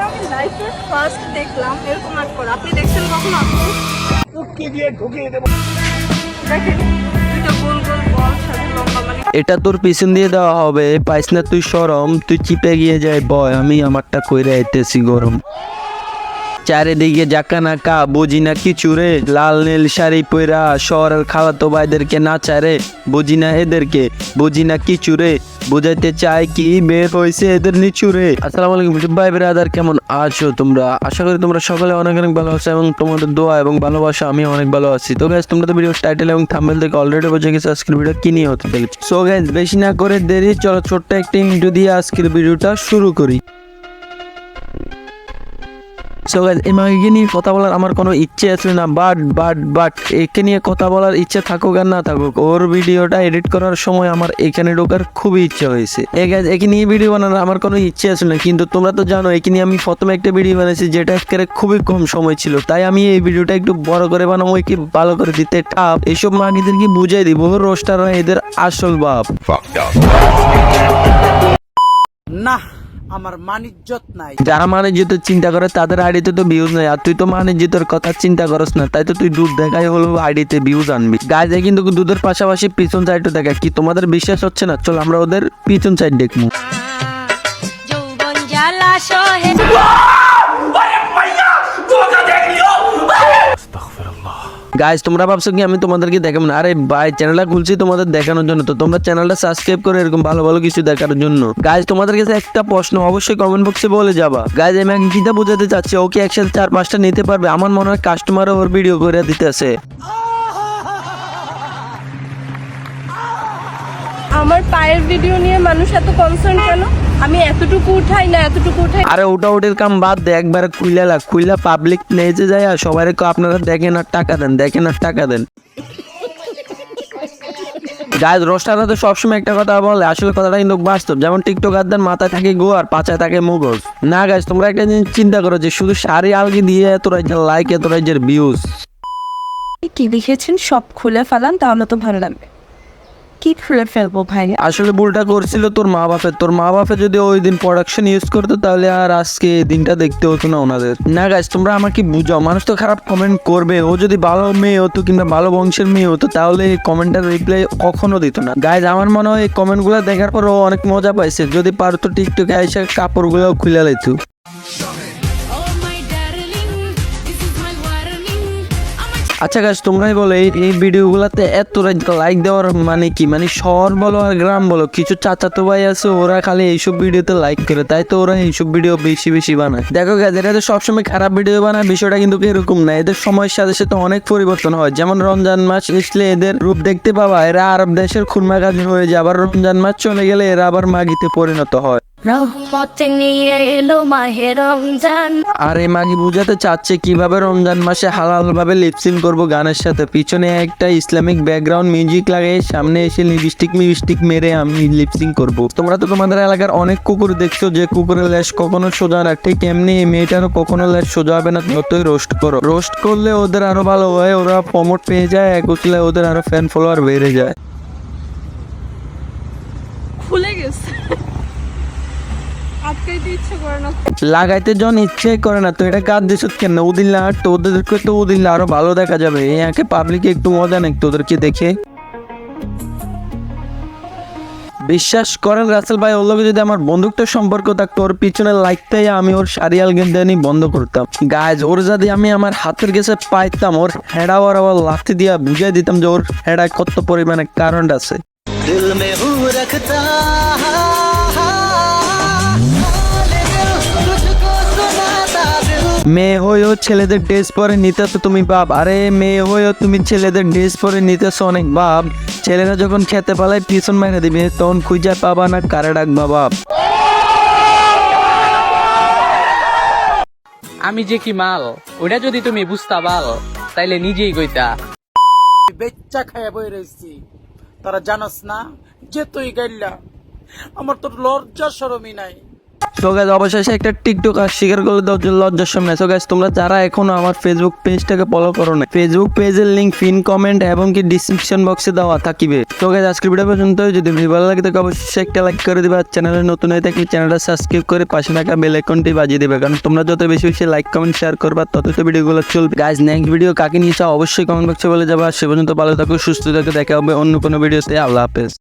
আমি লাইফে ফার্স্ট দেখলাম এরকম আট করা। আপনি দেখছেন কখনো? আপনি দেখেন দুইটা গোল গোল বল সাথে লম্বা মানে এটা তোর পিছন দিয়ে দেওয়া হবে, পাইস না তুই সরম, তুই চিপে গিয়ে যায় বয়, আমি আমারটা কইরা আইতেছি গরম। চারিদিকে জাকা নাকা বুঝি না কিছু রে, লাল নীল শাড়ি পইরা শহরের খালাতো ভাইদেরকে নাচা রে, বুঝি না এদেরকে, বুঝি না কিছু রে, বুঝাইতে চাই কি বের হয়েছে এদের নিচু রে। আসসালামু আলাইকুম ভাই ব্রাদার, কেমন আছো তোমরা? আশা করি তোমরা সকলে অনেক অনেক ভালো আছো এবং তোমাদের দোয়া এবং ভালোবাসা আমি অনেক ভালো আছি। তো গাইস, তোমরা তো ভিডিও টাইটেল এবং থাম্বনেল থেকে অলরেডি বুঝে গেছো আজকের ভিডিও কি নিয়ে হতে চলেছে। সো গাইস, বেশি না করে দেরি, চলো ছোট্ট একটা ইন্ট্রো দিয়ে আজকের ভিডিওটা শুরু করি। সো গাইস, এই মাগিকে নিয়ে কথা বলার আমার কোনো ইচ্ছে আছে না, বাট একে নিয়ে কথা বলার ইচ্ছে থাকুক আর না থাকুক, ওর ভিডিওটা এডিট করার সময় আমার এখানে ঢোকার খুবই ইচ্ছে হয়েছে। গাইস, একে নিয়ে ভিডিও বানানোর আমার কোনো ইচ্ছে আছে না, কিন্তু তোমরা তো জানো একে নিয়ে আমি প্রথমে একটা ভিডিও বানাইছি যেটা আজকে খুবই কম সময় ছিল, তাই আমি এই ভিডিওটা একটু বড় করে বানাবো, একে ভালো করে দিতে ঠাপ এইসব মাগিদেরকে বুঝাই দিব রোস্টাররা এদের আসল বাপ। না, আমার মানিজ্জত নাই। যারা মানিজ্যতের চিন্তা করে তাদের আইডিতে তো ভিউজ নাই, আর তুই তো মানিজ্যতের কথা চিন্তা করস না, তাই তো তুই দুধ দেখাই হলো আইডিতে ভিউজ আনবি। গাইজ, কিন্তু দুধের পাশাপাশি পিছন সাইডও দেখা, কি তোমাদের বিশ্বাস হচ্ছে না? চল আমরা ওদের পিছন সাইড দেখবো। যৌবন জ্বালা সহে গাইজ, তোমরা ভাবছো কি আমি তোমাদেরকে দেখাবো না? আরে ভাই, চ্যানেলটা খুলছি তোমাদের দেখানোর জন্য, তো তোমরা চ্যানেলটা সাবস্ক্রাইব করে এরকম ভালো ভালো কিছু দেখার জন্য। গাইজ, তোমাদের কাছে একটা প্রশ্ন অবশ্যই কমেন্ট বক্সে বলে যাবা। গাইজ, আমি এখন কিটা বোঝাতে চাচ্ছি, ওকে একসাথে 4-5টা নিতে পারবে? আমার মনে হয় কাস্টমারও ওর ভিডিও করে দিতেছে। আমার পায়ের ভিডিও নিয়ে মানুষ এত কনসার্ন কেন? আমি এতটুকু উঠাই না এতটুকু উঠাই। আরে ওটা ওটির কাম বাদ দে, একবারে খুইলা পাবলিক প্লেসে যায় আর সবাই আপনারা দেখেন আর টাকা দেন, দেখেন আর টাকা দেন। গাইজ, রোস্টাররা তো সবসময় একটা কথা বলে, আসলে কথাটা কিন্তু বাস্তব। যেমন টিকটক আদার মাথায় থাকে গো আর পাচায় থাকে মগজ। না গাইজ, তোমরা একটা জিনিস চিন্তা করো যে শুধু শাড়ি আলগি দিয়ে এতটাই যে লাইক এতটাই যে ভিউজ। কি লিখেছেন সব খুলে ফেলান, তাহলে তো ভালো লাগবে। কি খুলে ফেলবো ভাই? আসলে ভুলটা করছিল তোর মা বাপে যদি ওই দিন প্রোডাকশন ইউজ করতো তাহলে আর আজকে এই দিনটা দেখতে হতো না ওনাদের। না গাইজ, তোমরা আমাকে বুঝাও, মানুষ তো খারাপ কমেন্ট করবে, ও যদি ভালো মেয়ে হতো কিংবা ভালো বংশের মেয়ে হতো তাহলে এই কমেন্টের রিপ্লাই কখনো দিত না। গাইজ, আমার মনে হয় এই কমেন্ট গুলো দেখার পর ও অনেক মজা পাইছে, যদি পারতো টিকটকে এসে কাপড় গুলো খুলে লাইতো। আচ্ছা গাছ, তোমরাই বলো এই ভিডিওগুলোতে এত লাইক দেওয়ার মানে কি? মানে শহর বলো আর গ্রাম বলো, কিছু চাচাতো ভাই আছে ওরা খালি এইসব ভিডিওতে লাইক করে, তাই তো ওরা এইসব ভিডিও বেশি বেশি বানায়। দেখো গাছ, এরা তো সবসময় খারাপ ভিডিও বানায়, বিষয়টা কিন্তু এরকম না। এদের সময়ের সাথে সাথে অনেক পরিবর্তন হয়। যেমন রমজান মাস আসলে এদের রূপ দেখতে পাবা, এরা আরব দেশের খুরমা গাজী হয়ে যায়, আবার রমজান মাস চলে গেলে এরা আবার মাগিতে পরিণত হয়। রহমত নিয়ে এলো মাহে রমজান। আর এই মাগি বুঝাতে চাচ্ছে কিভাবে রমজান মাসে হালাল ভাবে লিপসিং করবো গানের সাথে, পিছনে একটা ইসলামিক ব্যাকগ্রাউন্ড মিউজিক লাগিয়ে সামনে এসে লিপস্টিক মেরে আমি লিপসিং করব। তোমরা তো তোমাদের এলাকার অনেক কুকুর দেখছো যে কুকুরের লেজ কখনো সোজা না, ঠিক এমনি এই মেয়েটারও কখনো লেজ সোজা হবে না, যতই রোস্ট করো। রোস্ট করলে ওদের আরো ভালো হয়, ওরা প্রমোট পেয়ে যায়, এক উচলে ওদের আরো ফ্যান ফলোয়ার বেড়ে যায়। খুলে গেছে, আটকাইতে ইচ্ছে করে না। লাগাইতে যখন ইচ্ছে করে না তো এটা কাজ দিস কেন? ওদিন আর তো ওদেরকে তো ওদিন আরো ভালো দেখা যাবে, একে পাবলিকে একটু মজা নেই তোদেরকে দেখে। বিশ্বাস করেন রাসেল ভাই, ওর লগে যদি আমার বন্ধুত্বের সম্পর্ক থাকতো, ওর পিছনে লাইকটাই আমি ওর শাড়িয়াল গেন্দানি বন্ধ করতাম। গাইজ, ওর যদি আমি আমার হাতের গেছে পাইতাম, ওর হেডা ওর আবার লাথি দিয়া বুঝাই দিতাম যে ওর হেডা কত পরিমাণে কারেন্ট আছে। মেয়ে হয়েও ছেলেদের ড্রেস পরে নিতেছো তুমি বাপ, আরে মেয়ে হয়েও তুমি ছেলেদের ড্রেস পরে নিতেছো অনেক বাপ। ছেলেরা যখন খেতে পালায় পিছন মেরে দিবে, তখন খুঁজে পাবা না কারে ডাকবা বাপ। আমি যে কি মাল ওটা যদি তুমি বুঝতা পাল তাইলে নিজেই কইতা। বেচ্চা খাইয়া বই রয়েছি, তারা জানাস না যে তুই গাইলা। আমার তোর লজ্জা শরমই নাই। তো গাইজ অবশেষে একটা টিকটক আর স্বীকার করলে লজ্জার সামনে। সো গাইজ তোমরা যারা এখনো আমার ফেসবুক পেজটাকে ফলো করো না, ফেসবুক পেজের লিঙ্ক পিন কমেন্ট এবং কি ডিসক্রিপশন বক্সে দেওয়া থাকিবে। তো গাইজ আজকের ভিডিও পর্যন্ত, যদি ভিডিও ভালো লাগে তাহলে অবশ্যই একটা লাইক করে দিবে, আর চ্যানেলে নতুন হয়ে থাকলে চ্যানেলটা সাবস্ক্রাইব করে পাশে থাকা বেল আইকনটি বাজিয়ে দিবে, কারণ তোমরা যত বেশি বেশি লাইক কমেন্ট শেয়ার করবা তত তো ভিডিওগুলো চলবে। গাইজ নেক্সট ভিডিও কাকে নিয়ে চাও অবশ্যই কমেন্ট বক্সে বলে যাবা। সে পর্যন্ত ভালো থাকো, সুস্থ থাকো, দেখা হবে অন্য কোনো ভিডিওতে। আল্লাহ হাফেজ।